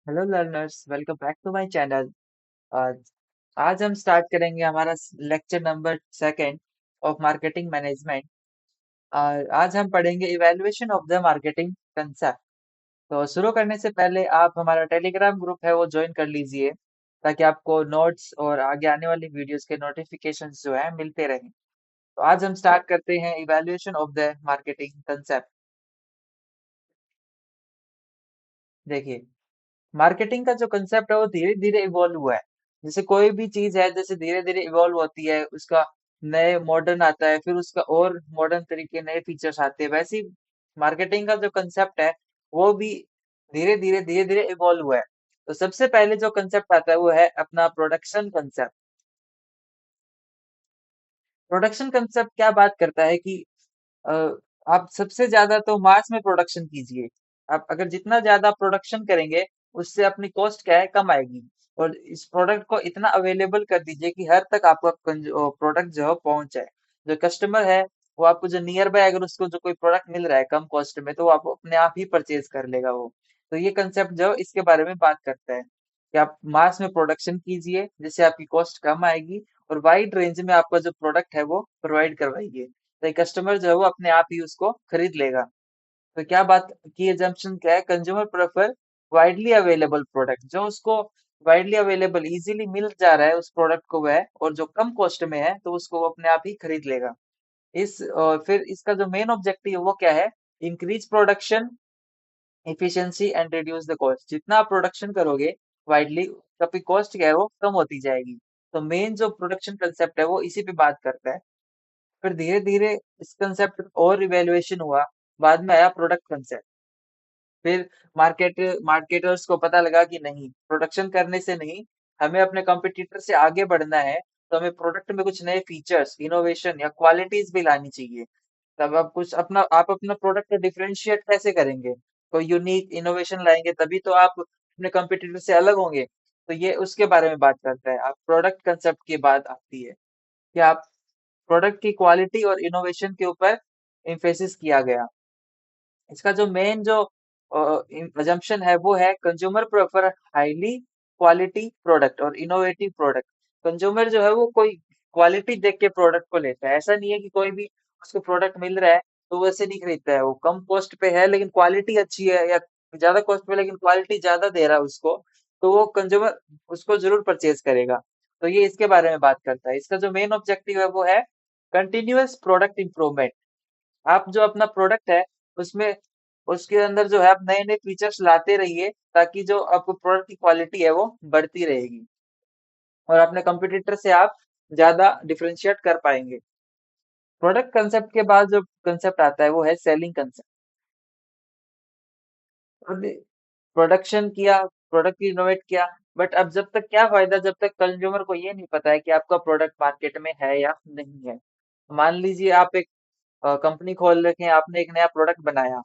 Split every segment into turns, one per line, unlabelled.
Hello learners, welcome back to my channel. आज आज हम स्टार्ट करेंगे हमारा lecture number second of marketing management. आज हम पढ़ेंगे evaluation of the marketing concept. तो शुरू करने से पहले आप हमारा टेलीग्राम ग्रुप है वो ज्वाइन कर लीजिए, ताकि आपको नोट्स और आगे आने वाली वीडियोस के नोटिफिकेशंस जो है मिलते रहें। तो आज हम स्टार्ट करते हैं evaluation of the marketing concept. देखिए, मार्केटिंग का जो कंसेप्ट है वो धीरे धीरे इवॉल्व हुआ है। जैसे कोई भी चीज है, जैसे धीरे धीरे इवॉल्व होती है, उसका नए मॉडर्न आता है, फिर उसका और मॉडर्न तरीके नए फीचर्स आते हैं, वैसे ही मार्केटिंग का जो कंसेप्ट है वो भी धीरे धीरे इवॉल्व हुआ है। तो सबसे पहले जो कंसेप्ट आता है वो है अपना प्रोडक्शन कंसेप्ट। प्रोडक्शन कंसेप्ट क्या बात करता है कि अ, आप सबसे ज्यादा तो मास में प्रोडक्शन कीजिए। आप अगर जितना ज्यादा प्रोडक्शन करेंगे, उससे अपनी कॉस्ट क्या है, कम आएगी। और इस प्रोडक्ट को इतना अवेलेबल कर दीजिए कि हर तक आपका प्रोडक्ट जो है पहुंच जाए। जो कस्टमर है वो आपको जो नियर बाय अगर उसको जो कोई प्रोडक्ट मिल रहा है कम कॉस्ट में, तो वो आप अपने आप ही परचेज कर लेगा वो। तो ये कंसेप्ट जो है इसके बारे में बात करता है कि आप मास में प्रोडक्शन कीजिए, जिससे आपकी कॉस्ट कम आएगी और वाइड रेंज में आपका जो प्रोडक्ट है वो प्रोवाइड करवाइए। तो कस्टमर जो है वो अपने आप ही उसको खरीद लेगा। तो क्या बात की एजम्पशन क्या है, consumer prefer widely available product. जो उसको वाइडली अवेलेबल इजीली मिल जा रहा है उस प्रोडक्ट को वह, और जो कम कॉस्ट में है, तो उसको वो अपने आप ही खरीद लेगा। फिर इसका जो मेन ऑब्जेक्टिव है वो क्या है, increase production efficiency and reduce the cost. जितना आप प्रोडक्शन करोगे वाइडली, आपकी कॉस्ट क्या है वो कम होती जाएगी। तो मेन जो प्रोडक्शन कंसेप्ट है वो इसी पे बात करता है। फिर धीरे धीरे इस कंसेप्ट और इवेल्युएशन हुआ। बाद में आया प्रोडक्ट कंसेप्ट। फिर मार्केटर्स को पता लगा कि नहीं, प्रोडक्शन करने से नहीं, हमें अपने कंपटीटर से आगे बढ़ना है। तो हमें प्रोडक्ट में कुछ नए फीचर्स, इनोवेशन या क्वालिटीज भी लानी चाहिए। तब आप अपना प्रोडक्ट को डिफरेंशिएट कैसे करेंगे, कोई यूनिक इनोवेशन लाएंगे, तभी तो आप अपने कंपटीटर से अलग होंगे। तो ये उसके बारे में बात करता है। आप प्रोडक्ट कंसेप्ट की बात आती है कि आप प्रोडक्ट की क्वालिटी और इनोवेशन के ऊपर एम्फेसिस किया गया। इसका जो मेन जो अजम्पशन है वो है, consumer prefer highly quality product और इनोवेटिव प्रोडक्ट। कंज्यूमर जो है वो कोई क्वालिटी देख के प्रोडक्ट को लेता है। ऐसा नहीं है कि कोई भी उसको प्रोडक्ट मिल रहा है तो वैसे नहीं खरीदता है। वो कम कॉस्ट पे है लेकिन क्वालिटी अच्छी है, या ज्यादा कॉस्ट पे लेकिन क्वालिटी ज्यादा दे रहा है उसको, तो वो कंज्यूमर उसको जरूर परचेज करेगा। तो ये इसके बारे में बात करता है। इसका जो मेन ऑब्जेक्टिव है वो है कंटिन्यूअस प्रोडक्ट इंप्रूवमेंट। आप जो अपना प्रोडक्ट है उसमें, उसके अंदर जो है आप नए नए फीचर्स लाते रहिए, ताकि जो आपको प्रोडक्ट की क्वालिटी है वो बढ़ती रहेगी और अपने कंपटीटर से आप ज्यादा डिफरेंशिएट कर पाएंगे। प्रोडक्ट कंसेप्ट के बाद जो कंसेप्ट आता है वो है सेलिंग कंसेप्ट। प्रोडक्शन किया, प्रोडक्ट इनोवेट किया, बट अब जब तक क्या फायदा जब तक कंज्यूमर को ये नहीं पता है कि आपका प्रोडक्ट मार्केट में है या नहीं है। मान लीजिए आप एक कंपनी खोल रखे हैं, आपने एक नया प्रोडक्ट बनाया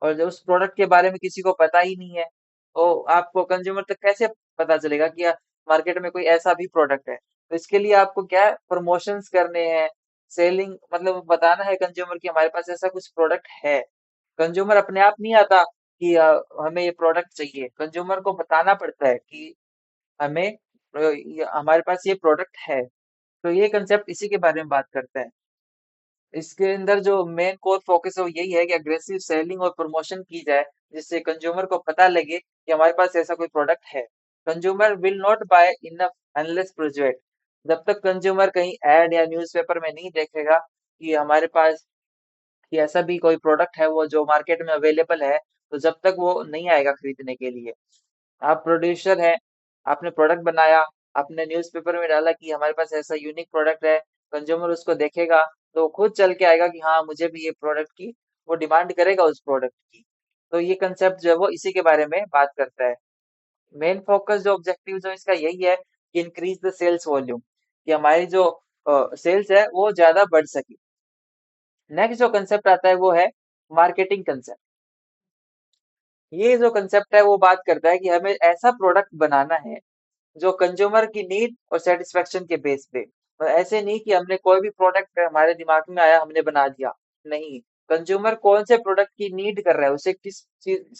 और जब उस प्रोडक्ट के बारे में किसी को पता ही नहीं है, तो आपको कंज्यूमर तक कैसे पता चलेगा कि मार्केट में कोई ऐसा भी प्रोडक्ट है। तो इसके लिए आपको क्या है, प्रमोशंस करने हैं, सेलिंग, मतलब बताना है कंज्यूमर कि हमारे पास ऐसा कुछ प्रोडक्ट है। कंज्यूमर अपने आप नहीं आता कि हमें ये प्रोडक्ट चाहिए। कंज्यूमर को बताना पड़ता है कि हमें हमारे पास ये प्रोडक्ट है। तो ये कंसेप्ट इसी के बारे में बात करता है। इसके अंदर जो मेन कोर फोकस है वो यही है कि अग्रेसिव सेलिंग और प्रमोशन की जाए, जिससे कंज्यूमर को पता लगे कि हमारे पास ऐसा कोई प्रोडक्ट है। Consumer will not buy enough unless project. जब तक कंज्यूमर कहीं एड या न्यूज़पेपर में नहीं देखेगा कि हमारे पास कि ऐसा भी कोई प्रोडक्ट है वो जो मार्केट में अवेलेबल है, तो जब तक वो नहीं आएगा खरीदने के लिए। आप प्रोड्यूसर हैं, आपने प्रोडक्ट बनाया, आपने न्यूज़पेपर में डाला कि हमारे पास ऐसा यूनिक प्रोडक्ट है, कंज्यूमर उसको देखेगा तो खुद चल के आएगा कि हाँ, मुझे भी ये प्रोडक्ट की, वो डिमांड करेगा उस प्रोडक्ट की। तो ये कंसेप्ट जो है वो इसी के बारे में बात करता है। मेन फोकस जो ऑब्जेक्टिव जो इसका यही है कि इंक्रीज द सेल्स वॉल्यूम, कि हमारी जो सेल्स है वो ज्यादा बढ़ सके। नेक्स्ट जो कंसेप्ट आता है वो है मार्केटिंग कंसेप्ट। ये जो कंसेप्ट है वो बात करता है कि हमें ऐसा प्रोडक्ट बनाना है जो कंज्यूमर की नीड और सेटिस्फेक्शन के बेस पे। ऐसे नहीं कि हमने कोई भी प्रोडक्ट हमारे दिमाग में आया हमने बना दिया। नहीं, कंज्यूमर कौन से प्रोडक्ट की नीड कर रहा है, उसे किस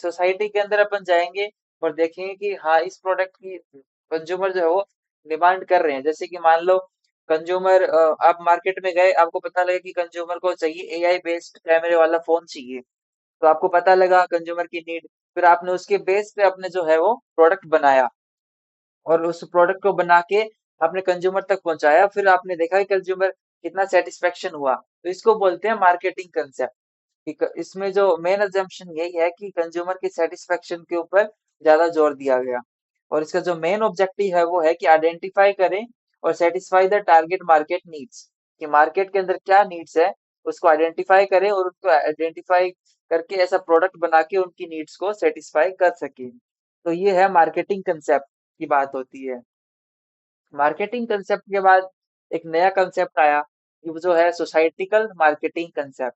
सोसाइटी के अंदर अपन जाएंगे, और देखेंगे कि हाँ इस प्रोडक्ट की कंज्यूमर जो है वो डिमांड कर रहे हैं। जैसे कि मान लो कंज्यूमर, आप मार्केट में गए, आपको पता लगा कि कंज्यूमर को चाहिए एआई बेस्ड कैमरे वाला फोन चाहिए। तो आपको पता लगा कंज्यूमर की नीड, फिर आपने उसके बेस पे अपने जो है वो प्रोडक्ट बनाया, और उस प्रोडक्ट को बना के आपने कंज्यूमर तक पहुंचाया, फिर आपने देखा कि कंज्यूमर कितना सेटिस्फेक्शन हुआ। तो इसको बोलते हैं मार्केटिंग कंसेप्ट। इसमें जो मेन अजम्पशन यही है कि कंज्यूमर की सेटिस्फेक्शन के ऊपर ज्यादा जोर दिया गया। और इसका जो मेन ऑब्जेक्टिव है वो है कि आइडेंटिफाई करें और satisfy the target market needs, कि मार्केट के अंदर क्या नीड्स है उसको आइडेंटिफाई करें, और उनको आइडेंटिफाई करके ऐसा प्रोडक्ट बना के उनकी नीड्स को सेटिस्फाई कर सके। तो ये है मार्केटिंग कंसेप्ट की बात होती है। मार्केटिंग कंसेप्ट के बाद एक नया कंसेप्ट आया, कि वो जो है societal marketing concept.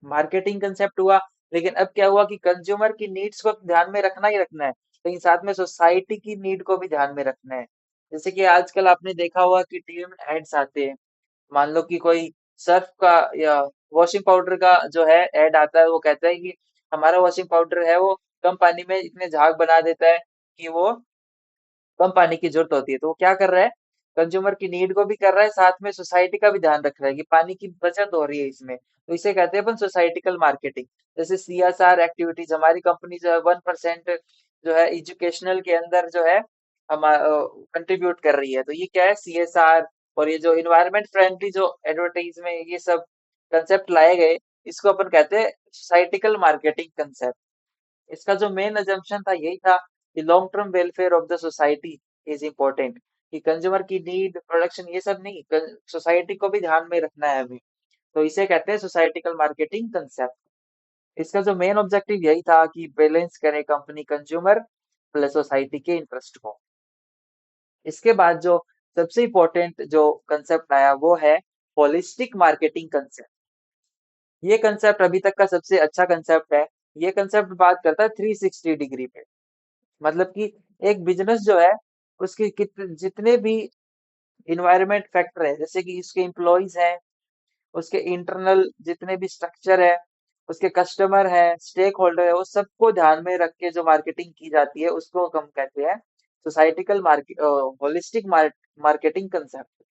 Marketing concept हुआ, लेकिन अब क्या हुआ कि कंज्यूमर की नीड्स को ध्यान में रखना ही रखना है, लेकिन साथ में सोसाइटी की नीड को भी ध्यान में रखना है। जैसे कि आजकल आपने देखा होगा कि टीवी में एड्स आते हैं। मान लो कि कोई सर्फ का या वॉशिंग पाउडर का जो है एड आता है, वो कहता है कि हमारा वॉशिंग पाउडर है वो कम पानी में इतने झाग बना देता है कि वो कम पानी की जरूरत होती है। तो वो क्या कर रहा है, कंज्यूमर की नीड को भी कर रहा है, साथ में सोसाइटी का भी ध्यान रख रहा है कि पानी की बचत हो रही है इसमें। तो इसे कहते हैं अपन सोसाइटिकल मार्केटिंग। जैसे सीएसआर एक्टिविटीज, हमारी कंपनी जो है 1% जो है एजुकेशनल के अंदर जो है हम कंट्रीब्यूट कर रही है, तो ये क्या है, सीएसआर। और ये जो इन्वायरमेंट फ्रेंडली जो एडवर्टाइज में ये सब कंसेप्ट लाए गए, इसको अपन कहते हैं सोसाइटिकल मार्केटिंग कंसेप्ट। इसका जो मेन अजम्पशन था यही था कि long term welfare of the society is important, कि कंज्यूमर की नीड, प्रोडक्शन, ये सब नहीं, सोसाइटी को भी ध्यान में रखना है हमें। तो इसे कहते हैं सोसाइटिकल मार्केटिंग कंसेप्ट। इसका जो मेन ऑब्जेक्टिव यही था कि बैलेंस करे कंपनी कंज्यूमर प्लस सोसाइटी के इंटरेस्ट को। इसके बाद जो सबसे इम्पोर्टेंट जो कंसेप्ट आया वो है होलिस्टिक मार्केटिंग कंसेप्ट। ये कंसेप्ट अभी तक का सबसे अच्छा कंसेप्ट है। ये कंसेप्ट बात करता है 360 डिग्री पे। मतलब कि एक बिजनेस जो है उसके जितने भी इन्वायरमेंट फैक्टर है, जैसे कि उसके एम्प्लॉयज हैं, उसके इंटरनल जितने भी स्ट्रक्चर है, उसके कस्टमर है, स्टेक होल्डर है, वो सबको ध्यान में रख के जो मार्केटिंग की जाती है उसको हम कहते हैं societal market, holistic marketing concept.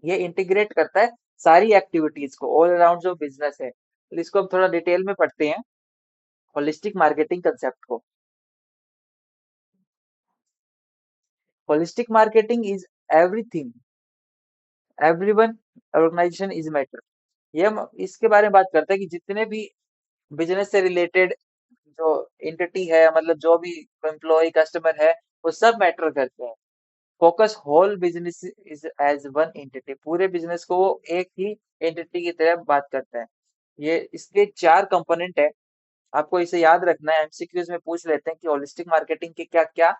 ये इंटीग्रेट करता है सारी एक्टिविटीज को, ऑल अराउंड जो बिजनेस है। तो इसको हम थोड़ा डिटेल में पढ़ते हैं, होलिस्टिक मार्केटिंग कंसेप्ट को। Holistic marketing is everything, everyone, organisation is matter. ये हम इसके बारे में बात करते हैं कि जितने भी बिजनेस से रिलेटेड जो एंटिटी है, मतलब जो भी एम्प्लॉय कस्टमर है, वो सब मैटर करते हैं। Focus whole business is as one entity, पूरे बिजनेस को वो एक ही एंटिटी की तरह बात करता है। ये इसके 4 कंपोनेंट है, आपको इसे याद रखना है। एमसीक्यूज में पूछ लेते हैं कि होलिस्टिक मार्केटिंग के क्या क्या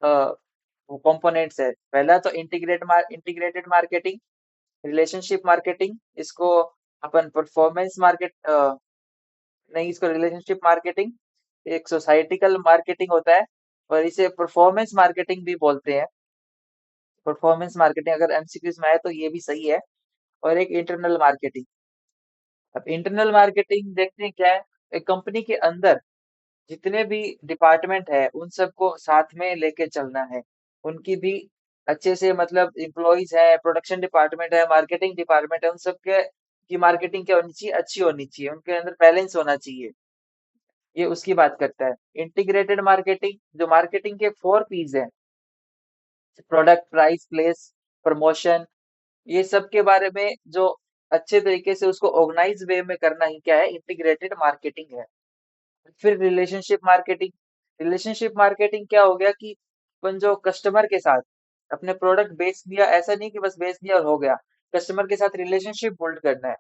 कंपोनेंट्स है। पहला तो इंटीग्रेटेड मार्केटिंग, रिलेशनशिप मार्केटिंग, इसको अपन परफॉर्मेंस मार्केट, नहीं, इसको रिलेशनशिप मार्केटिंग। एक सोसाइटिकल मार्केटिंग होता है, और इसे परफॉर्मेंस मार्केटिंग भी बोलते हैं। परफॉर्मेंस मार्केटिंग अगर एमसीक्यूज में आए तो ये भी सही है। और एक इंटरनल मार्केटिंग। अब इंटरनल मार्केटिंग देखते हैं क्या है। एक कंपनी के अंदर जितने भी डिपार्टमेंट है उन सबको साथ में लेके चलना है, उनकी भी अच्छे से, मतलब इम्प्लॉइज है, प्रोडक्शन डिपार्टमेंट है, मार्केटिंग डिपार्टमेंट है, उन सबके की मार्केटिंग क्या होनी चाहिए, अच्छी होनी चाहिए, उनके अंदर बैलेंस होना चाहिए। ये उसकी बात करता है। इंटीग्रेटेड मार्केटिंग, जो मार्केटिंग के 4 पीज है, प्रोडक्ट, प्राइस, प्लेस, प्रमोशन, ये सब के बारे में जो अच्छे तरीके से उसको ऑर्गेनाइज वे में करना ही क्या है, इंटीग्रेटेड मार्केटिंग है। फिर रिलेशनशिप मार्केटिंग। रिलेशनशिप मार्केटिंग क्या हो गया कि अपन जो कस्टमर के साथ अपने प्रोडक्ट बेच दिया, ऐसा नहीं कि बस बेच दिया और हो गया। कस्टमर के साथ रिलेशनशिप बिल्ड करना है।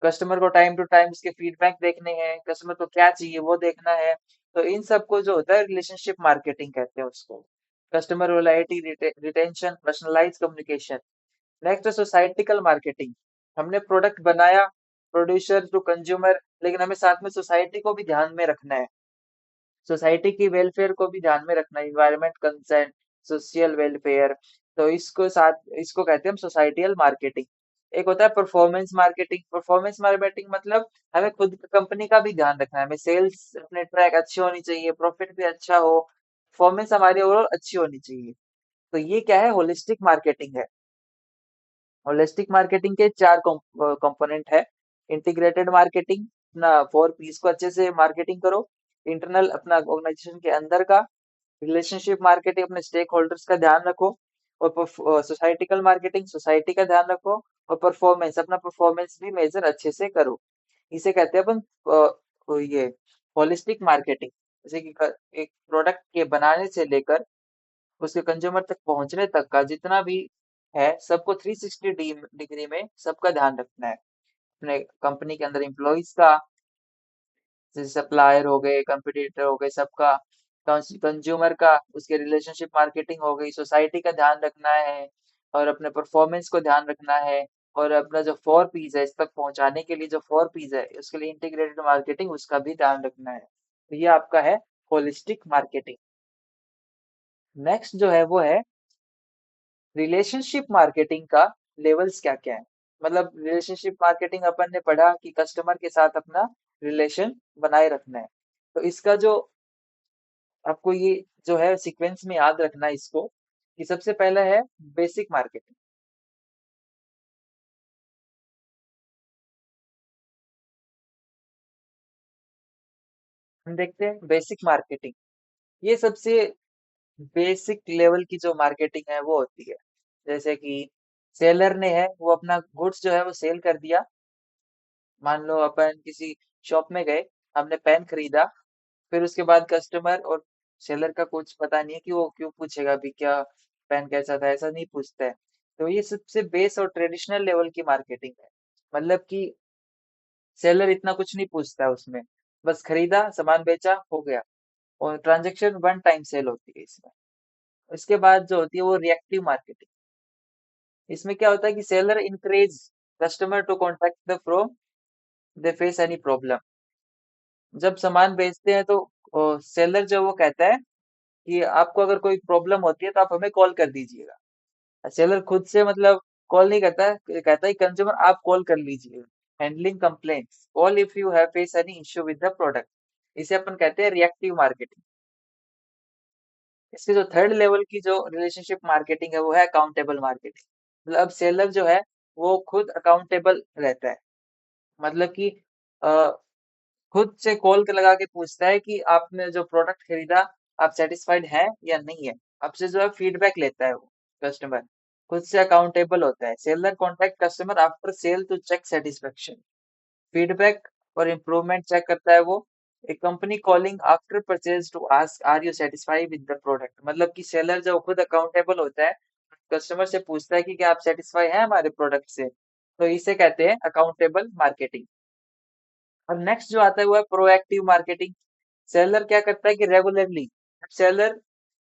कस्टमर को टाइम टू टाइम उसके फीडबैक देखने हैं, कस्टमर को क्या चाहिए वो देखना है। तो इन सबको जो होता है रिलेशनशिप मार्केटिंग कहते हैं उसको। Customer loyalty, retention, personalise communication. Next है सोसाइटिकल मार्केटिंग। हमने प्रोडक्ट बनाया, प्रोड्यूसर टू कंज्यूमर, लेकिन हमें साथ में सोसाइटी को भी ध्यान में रखना है। सोसाइटी की वेलफेयर को भी ध्यान में रखना है, इन्वायरमेंट कंसर्न, सोशल वेलफेयर। तो इसको कहते हैं हम सोसाइटियल मार्केटिंग। एक होता है परफॉर्मेंस मार्केटिंग। परफॉर्मेंस मार्केटिंग मतलब हमें खुद कंपनी का भी ध्यान रखना है, हमें सेल्स अपने ट्रैक अच्छी होनी चाहिए, प्रॉफिट भी अच्छा हो, परफॉर्मेंस हमारी ओवरऑल अच्छी होनी चाहिए। तो ये क्या है, होलिस्टिक मार्केटिंग है। होलिस्टिक मार्केटिंग के चार कंपोनेंट है। इंटीग्रेटेड मार्केटिंग, अपना 4 पीस को अच्छे से मार्केटिंग करो। इंटरनल, अपना ऑर्गेनाइजेशन के अंदर का। रिलेशनशिप मार्केटिंग, अपने स्टेक होल्डर्स का ध्यान रखो। और सोसाइटिकल मार्केटिंग, सोसाइटी का ध्यान रखो। और परफॉर्मेंस, अपना परफॉर्मेंस भी मेजर अच्छे से करो। इसे कहते हैं अपन ये होलिस्टिक मार्केटिंग। जैसे कि एक प्रोडक्ट के बनाने से लेकर उसके कंज्यूमर तक पहुंचने तक का जितना भी है, सबको 360 डिग्री में सबका ध्यान रखना है। अपने कंपनी के अंदर एम्प्लॉइज का, जैसे सप्लायर हो गए, कंपटीटर हो गए, सबका, कंज्यूमर का, उसके रिलेशनशिप मार्केटिंग हो गई, सोसाइटी का ध्यान रखना है। और अपने परफॉर्मेंस को ध्यान रखना है। और अपना जो 4 पीस है, इस तक पहुंचाने के लिए जो 4 पीस है, उसके लिए इंटीग्रेटेड मार्केटिंग, उसका भी ध्यान रखना है। तो ये आपका है होलिस्टिक मार्केटिंग। नेक्स्ट जो है वो है रिलेशनशिप मार्केटिंग का। लेवल्स क्या क्या है? मतलब रिलेशनशिप मार्केटिंग अपन ने पढ़ा कि कस्टमर के साथ अपना रिलेशन बनाए रखना है। तो इसका जो आपको ये जो है सीक्वेंस में याद रखना है इसको, कि सबसे पहला है बेसिक मार्केटिंग। हम देखते हैं बेसिक मार्केटिंग। ये सबसे बेसिक लेवल की जो मार्केटिंग है वो होती है। जैसे कि सेलर ने है, वो अपना गुड्स जो है वो सेल कर दिया। मान लो अपन किसी शॉप में गए, हमने पेन खरीदा। फिर उसके बाद कस्टमर और सेलर का कुछ पता नहीं है कि वो क्यों पूछेगा भी क्या पेन कैसा था, ऐसा नहीं पूछता है। तो ये सबसे बेस और ट्रेडिशनल लेवल की मार्केटिंग है। मतलब कि सेलर इतना कुछ नहीं पूछता है उसमें, बस खरीदा, सामान बेचा, हो गया। और ट्रांजैक्शन वन टाइम सेल होती है इसमें। इसके बाद जो होती है वो रिएक्टिव मार्केटिंग। इसमें क्या होता है कि seller encourage customer to contact the from they face any problem. जब सामान बेचते हैं तो सेलर जो वो कहता है कि आपको अगर कोई प्रॉब्लम होती है तो आप हमें कॉल कर दीजिएगा। सेलर खुद से मतलब कॉल नहीं करता है, कहता है कंज्यूमर आप कॉल कर लीजिए। Handling complaints, call if you have face any issue with the product. इसे अपन कहते हैं रिएक्टिव मार्केटिंग। इसके जो थर्ड लेवल की जो रिलेशनशिप मार्केटिंग है वो है अकाउंटेबल मार्केटिंग। मतलब अब सेलर जो है वो खुद अकाउंटेबल रहता है। मतलब कि अ, खुद से कॉल के लगा के पूछता है कि आपने जो प्रोडक्ट खरीदा, आप सेटिस्फाइड हैं या नहीं है। आपसे जो है फीडबैक लेता है वो कस्टमर। खुद से अकाउंटेबल होता है। Seller contact customer after sale to check satisfaction. Feedback और इम्प्रूवमेंट चेक करता है वो। एक company calling after purchase to ask are you satisfied with the product. मतलब कि सेलर जो खुद अकाउंटेबल होता है, कस्टमर से पूछता है कि क्या आप सेटिस्फाई हैं हमारे प्रोडक्ट से। तो इसे कहते हैं अकाउंटेबल मार्केटिंग। और नेक्स्ट जो आता है वो है प्रोएक्टिव मार्केटिंग। सेलर क्या करता है कि रेगुलरली, सेलर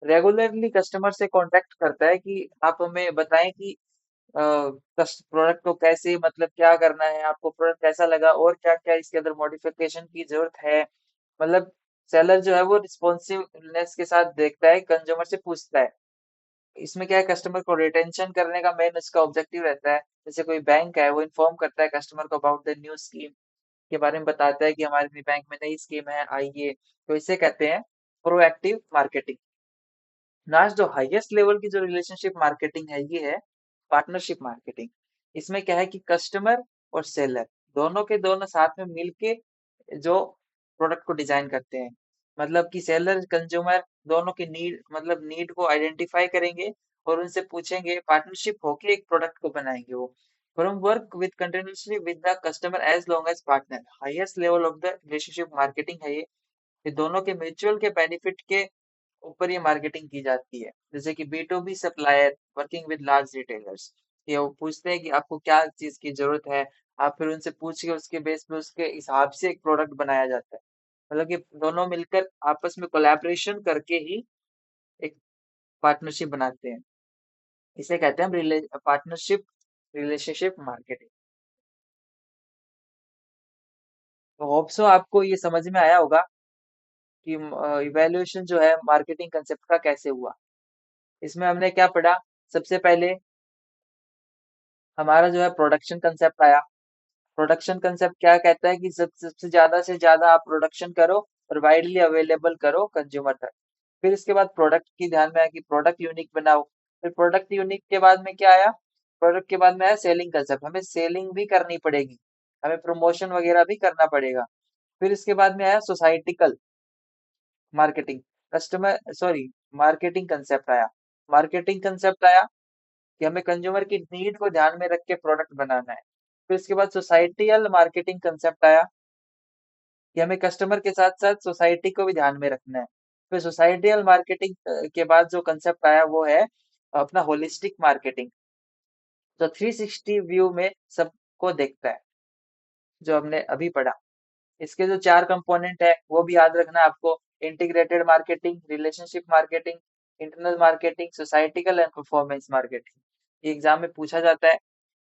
रेगुलरली कस्टमर से कांटेक्ट करता है कि आप हमें बताएं कि प्रोडक्ट को कैसे, मतलब क्या करना है, आपको प्रोडक्ट कैसा लगा और क्या क्या इसके अंदर मॉडिफिकेशन की जरूरत है। मतलब सेलर जो है वो रिस्पॉन्सिवनेस के साथ देखता है, कंज्यूमर से पूछता है। इसमें क्या है, कस्टमर को रिटेंशन करने का मेन इसका ऑब्जेक्टिव रहता है। जैसे कोई बैंक है, वो इन्फॉर्म करता है कस्टमर को अबाउट द न्यू स्कीम के बारे में, बताता है कि हमारे बैंक में नई स्कीम है, आइए। तो इसे कहते हैं प्रोएक्टिव मार्केटिंग। लास्ट जो हाईएस्ट लेवल की जो रिलेशनशिप मार्केटिंग है ये है पार्टनरशिप मार्केटिंग। इसमें क्या है कि कस्टमर और सेलर दोनों के दोनों साथ में मिलके जो प्रोडक्ट को डिजाइन करते हैं। मतलब कि सेलर कंज्यूमर दोनों की नीड, मतलब नीड को आइडेंटिफाई करेंगे और उनसे पूछेंगे, पार्टनरशिप होके एक प्रोडक्ट को बनाएंगे वो। From work with continuously with the customer as long as partner. Highest level of the relationship marketing है ये दोनों के म्यूचुअल के बेनिफिट के ऊपर ये मार्केटिंग की जाती है। जैसे कि B to B supplier working with large retailers, ये वो पूछते हैं कि आपको क्या चीज की जरूरत है। आप फिर उनसे पूछ के उसके बेस पे उसके हिसाब से एक प्रोडक्ट बनाया जाता है। मतलब कि दोनों मिलकर आपस में कोलैबोरेशन करके ही एक पार्टनरशिप बनाते हैं। इसे कहते हैं हम पार्टनरशिप रिलेशनशिप मार्केटिंग। तो होप सो आपको ये समझ में आया होगा कि इवैल्यूएशन जो है मार्केटिंग कंसेप्ट का कैसे हुआ। इसमें हमने क्या पढ़ा? सबसे पहले हमारा जो है प्रोडक्शन कंसेप्ट आया। प्रोडक्शन कंसेप्ट क्या कहता है कि सबसे ज्यादा से ज्यादा आप प्रोडक्शन करो और वाइडली अवेलेबल करो कंज्यूमर तक। फिर इसके बाद प्रोडक्ट की ध्यान में आया कि प्रोडक्ट यूनिक बनाओ। फिर प्रोडक्ट यूनिक के बाद में क्या आया? प्रोडक्ट के बाद में आया सेलिंग कंसेप्ट, हमें सेलिंग भी करनी पड़ेगी, हमें प्रमोशन वगैरह भी करना पड़ेगा। फिर इसके बाद में आया societal marketing, customer sorry marketing concept आया। मार्केटिंग कंसेप्ट आया कि हमें कंज्यूमर की नीड को ध्यान में रख के प्रोडक्ट बनाना है। फिर इसके बाद सोसाइटियल मार्केटिंग कंसेप्ट आया कि हमें कस्टमर के साथ साथ सोसाइटी को भी ध्यान में रखना है। फिर सोसाइटियल मार्केटिंग के बाद जो कंसेप्ट आया वो है अपना होलिस्टिक मार्केटिंग, जो 360 व्यू में सबको देखता है, जो हमने अभी पढ़ा। इसके जो 4 कंपोनेंट है वो भी याद रखना है आपको। Integrated marketing, relationship marketing, internal marketing, societal and performance marketing. ये एग्जाम में पूछा जाता है।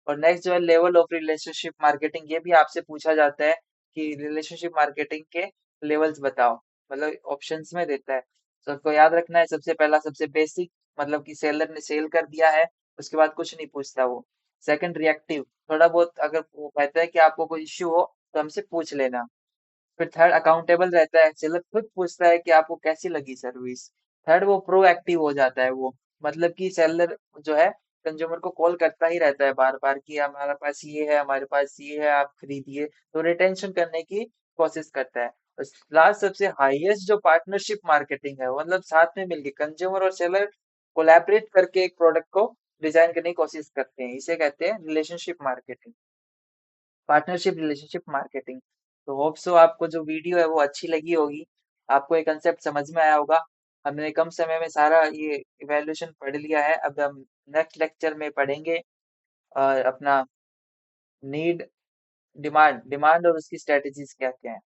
और नेक्स्ट जो है लेवल ऑफ रिलेशनशिप मार्केटिंग, ये भी आपसे पूछा जाता है कि रिलेशनशिप मार्केटिंग के लेवल्स बताओ, मतलब ऑप्शंस में देता है। तो आपको याद रखना है सबसे पहला सबसे बेसिक, मतलब कि सेलर ने सेल कर दिया है, उसके बाद कुछ नहीं पूछता वो। सेकंड रिएक्टिव, थोड़ा बहुत अगर वो कहता है कि आपको कोई इश्यू हो तो हमसे पूछ लेना। फिर थर्ड अकाउंटेबल रहता है, सेलर खुद पूछता है कि आपको कैसी लगी सर्विस। थर्ड वो प्रोएक्टिव हो जाता है, वो मतलब कि सेलर जो है कंज्यूमर को कॉल करता ही रहता है बार बार कि हमारे पास ये है, हमारे पास ये है, आप खरीदिए, तो रिटेंशन करने की कोशिश करता है। लास्ट सबसे हाईएस्ट जो पार्टनरशिप मार्केटिंग है, वो मतलब साथ में मिलके कंज्यूमर और सेलर कोलैबोरेट करके एक प्रोडक्ट को डिजाइन करने की कोशिश करते हैं, इसे कहते हैं relationship marketing, partnership relationship marketing. तो होप सो आपको जो वीडियो है वो अच्छी लगी होगी, आपको ये कंसेप्ट समझ में आया होगा। हमने कम समय में सारा ये इवैल्यूएशन पढ़ लिया है। अब हम नेक्स्ट लेक्चर में पढ़ेंगे अपना नीड, डिमांड और उसकी स्ट्रेटजीज क्या क्या है।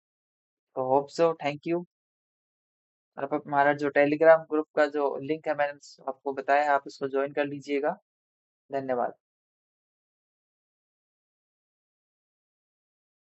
तो होप सो, थैंक यू। और आप हमारा जो टेलीग्राम ग्रुप का जो लिंक है मैंने आपको बताया, आप उसको ज्वाइन कर लीजिएगा। धन्यवाद।